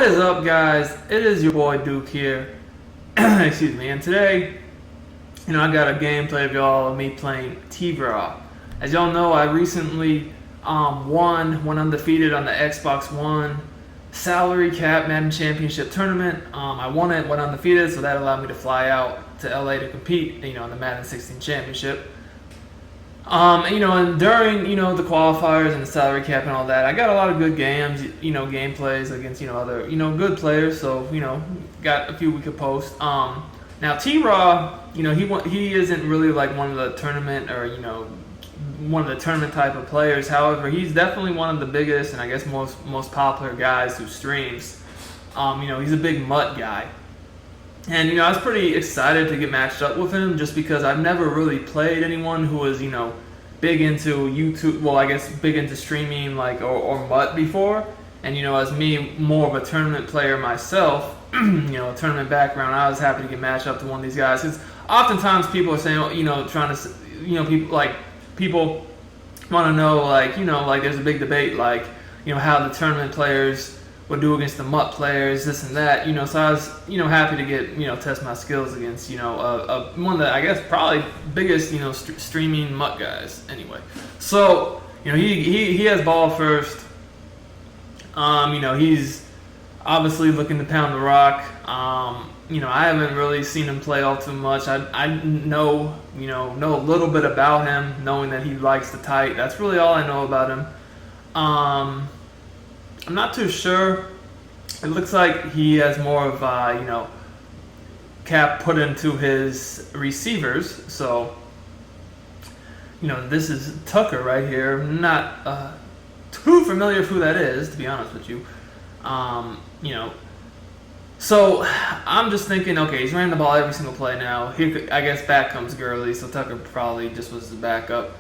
What is up, guys? It is your boy Duke here. Excuse me. And today, I got a gameplay of y'all of me playing Traww. As y'all know, I recently went undefeated on the Xbox One salary cap Madden Championship tournament. I won it, went undefeated, so that allowed me to fly out to LA to compete, in the Madden 16 Championship. And during, the qualifiers and the salary cap and all that, I got a lot of good games, gameplays against, other, good players. So, got a few we could post. Now, Traww, he isn't really like one of the tournament or, one of the tournament type of players. However, he's definitely one of the biggest and I guess most popular guys who streams. He's a big MUT guy. And, I was pretty excited to get matched up with him just because I've never really played anyone who was, big into YouTube, well, I guess big into streaming like or MUT before. And, as me, more of a tournament player myself, a tournament background, I was happy to get matched up to one of these guys. Because oftentimes people are saying, trying to, people want to know, there's a big debate, how the tournament players would do against the MUT players, this and that, so I was, happy to get, test my skills against, one of the, I guess, probably biggest, streaming MUT guys, anyway. So, he has ball first. He's obviously looking to pound the rock. I haven't really seen him play all too much. I know a little bit about him, knowing that he likes to tight. That's really all I know about him. I'm not too sure. It looks like he has more of, cap put into his receivers. So, this is Tucker right here. I'm not too familiar with who that is, to be honest with you. So I'm just thinking, okay, he's running the ball every single play now. I guess back comes Gurley, so Tucker probably just was the backup.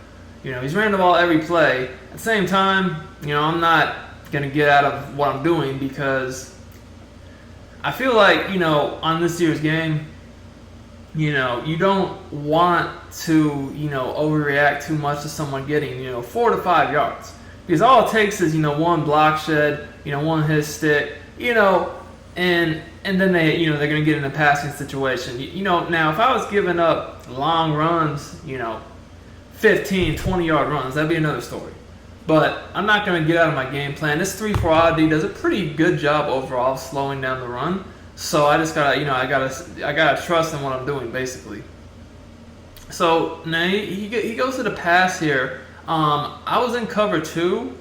He's running the ball every play. At the same time, I'm not going to get out of what I'm doing because I feel like, on this year's game, you don't want to, overreact too much to someone getting, 4 to 5 yards. Because all it takes is, one block shed, one hit stick, and then they're going to get in a passing situation. Now if I was giving up long runs, 15, 20-yard runs, that'd be another story. But I'm not going to get out of my game plan. This 3-4 oddity does a pretty good job overall of slowing down the run. So I just gotta, I gotta trust in what I'm doing basically. So now he goes to the pass here. I was in cover 2,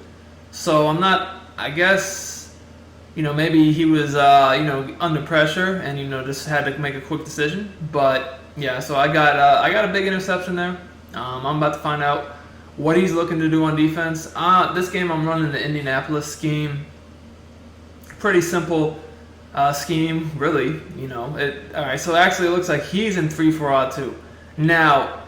so I'm not. I guess maybe he was under pressure and just had to make a quick decision. But yeah, so I got a big interception there. I'm about to find out what he's looking to do on defense. This game I'm running the Indianapolis scheme. Pretty simple scheme, really. All right, so actually it looks like he's in 3-4 odd too. Now,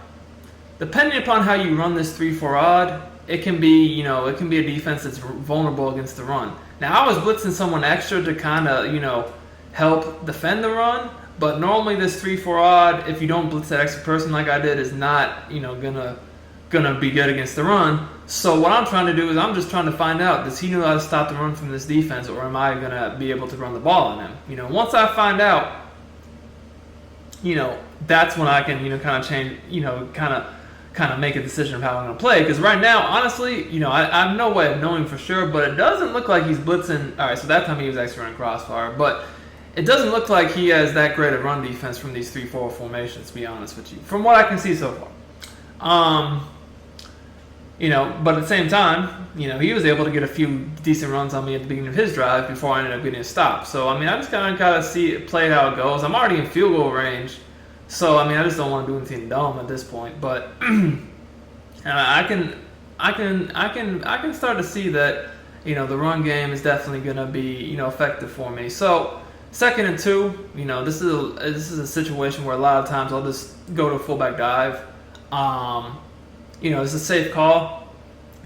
depending upon how you run this 3-4 odd, it can be a defense that's vulnerable against the run. Now, I was blitzing someone extra to kind of, help defend the run, but normally this 3-4 odd, if you don't blitz that extra person like I did, is not, gonna be good against the run. So what I'm trying to do is I'm just trying to find out, does he know how to stop the run from this defense, or am I gonna be able to run the ball on him? Once I find out, that's when I can kind of change, kind of make a decision of how I'm gonna play. Because right now, honestly, I have no way of knowing for sure, but it doesn't look like he's blitzing. All right, so that time he was actually running crossfire, but it doesn't look like he has that great a run defense from these 3-4 formations, to be honest with you, from what I can see so far. But at the same time, he was able to get a few decent runs on me at the beginning of his drive before I ended up getting a stop. So, I just kind of gotta play how it goes. I'm already in field goal range, so I just don't want to do anything dumb at this point. But I can start to see that the run game is definitely gonna be effective for me. So 2nd and 2, this is a situation where a lot of times I'll just go to a fullback dive. It's a safe call.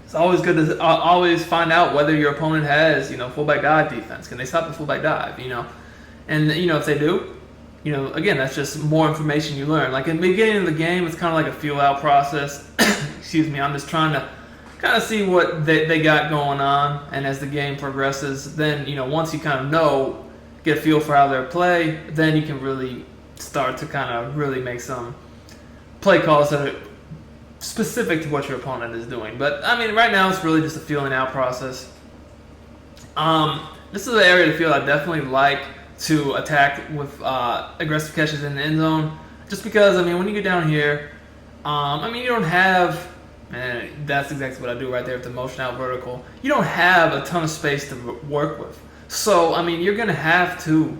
It's always good to always find out whether your opponent has, fullback dive defense. Can they stop the fullback dive, And, if they do, again, that's just more information you learn. Like in the beginning of the game, it's kind of like a feel out process. Excuse me. I'm just trying to kind of see what they got going on. And as the game progresses, then, you know, once you kind of get a feel for how they play, then you can really start to kind of really make some play calls that are specific to what your opponent is doing. But I mean, right now it's really just a feeling out process. This is an area of the field I definitely like to attack with aggressive catches in the end zone, just because, I mean, when you get down here, I mean, you don't have, and that's exactly what I do right there with the motion out vertical, you don't have a ton of space to work with. So, I mean, you're going to have to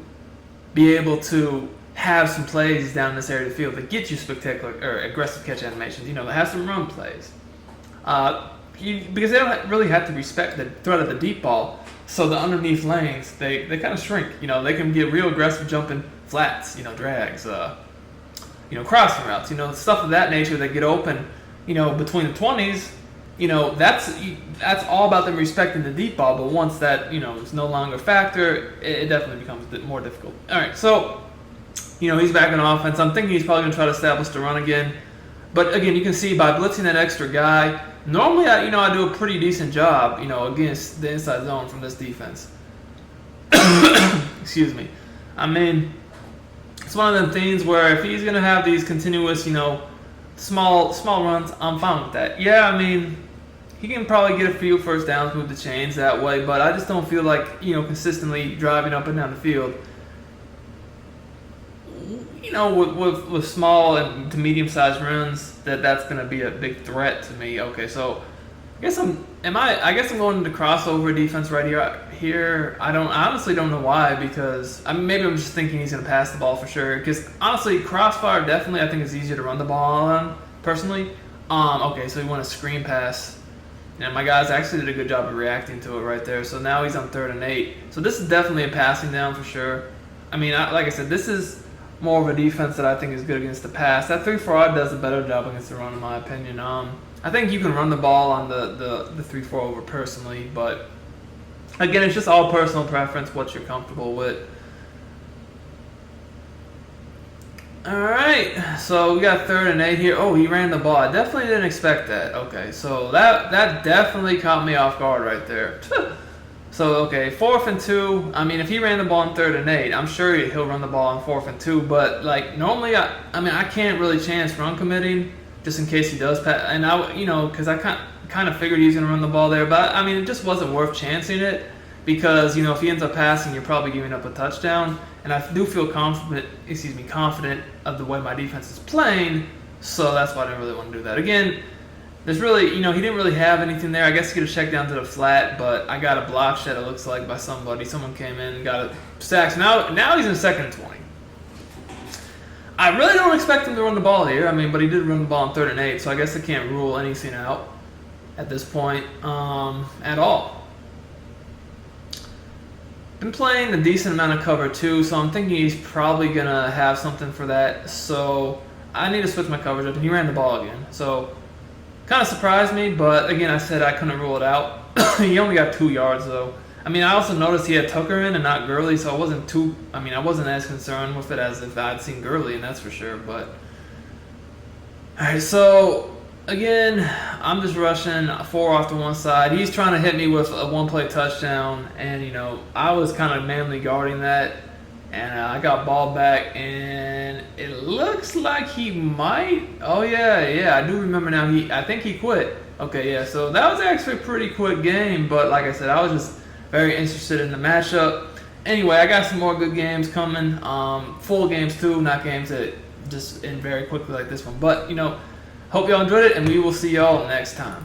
be able to have some plays down in this area of the field that get you spectacular or aggressive catch animations, you know, that have some run plays. Because they don't really have to respect the threat of the deep ball, so the underneath lanes, they kind of shrink. You know, they can get real aggressive jumping flats, you know, drags, you know, crossing routes, you know, stuff of that nature that get open, you know, between the 20s. You know, that's all about them respecting the deep ball, but once that, you know, is no longer a factor, it definitely becomes more difficult. All right, so, you know, he's back on offense. I'm thinking he's probably going to try to establish the run again. But again, you can see by blitzing that extra guy, normally I do a pretty decent job, you know, against the inside zone from this defense. Excuse me. I mean, it's one of them things where if he's going to have these continuous, you know, small runs, I'm fine with that. Yeah, I mean, he can probably get a few first downs, move the chains that way, but I just don't feel like, you know, consistently driving up and down the field, you know, with small and to medium-sized runs, that's going to be a big threat to me. Okay, so I guess I'm going into crossover defense right here. I honestly don't know why, because maybe I'm just thinking he's going to pass the ball for sure. Because honestly, crossfire definitely I think is easier to run the ball on personally. Okay, so he won a screen pass. And my guys actually did a good job of reacting to it right there. So now he's on 3rd and 8. So this is definitely a passing down for sure. I mean, like I said, this is more of a defense that I think is good against the pass. That 3-4 odd does a better job against the run, in my opinion. I think you can run the ball on the 3-4 over personally, but again, it's just all personal preference, what you're comfortable with. All right, so we got 3rd and 8 here. Oh, he ran the ball. I definitely didn't expect that. Okay, so that definitely caught me off guard right there. So, okay, 4th and 2. I mean, if he ran the ball on 3rd and 8, I'm sure he'll run the ball on 4th and 2. But, like, normally, I can't really chance run committing just in case he does pass. And, because I kind of figured he was going to run the ball there. But, I mean, it just wasn't worth chancing it because, you know, if he ends up passing, you're probably giving up a touchdown. And I do feel confident of the way my defense is playing. So that's why I didn't really want to do that. Again, there's really, you know, he didn't really have anything there. I guess he could have checked down to the flat, but I got a block shed, it looks like, by somebody. Someone came in and got a sack. So now he's in 2nd and 20. I really don't expect him to run the ball here. I mean, but he did run the ball on 3rd and 8, so I guess I can't rule anything out at this point at all. Been playing a decent amount of cover too, so I'm thinking he's probably going to have something for that. So I need to switch my coverage up, and he ran the ball again. So kind of surprised me, but again, I said I couldn't rule it out. He only got 2 yards though. I mean, I also noticed he had Tucker in and not Gurley, so I wasn't as concerned with it as if I'd seen Gurley, and that's for sure. But all right, so again, I'm just rushing 4 off to one side. He's trying to hit me with a one-play touchdown, and, you know, I was kind of manly guarding that, and I got ball back, and it looks like he might. Oh, yeah, I do remember now. I think he quit. Okay, yeah, so that was actually a pretty quick game, but like I said, I was just very interested in the matchup. Anyway, I got some more good games coming, full games too, not games that just end very quickly like this one. But, you know, hope y'all enjoyed it, and we will see y'all next time.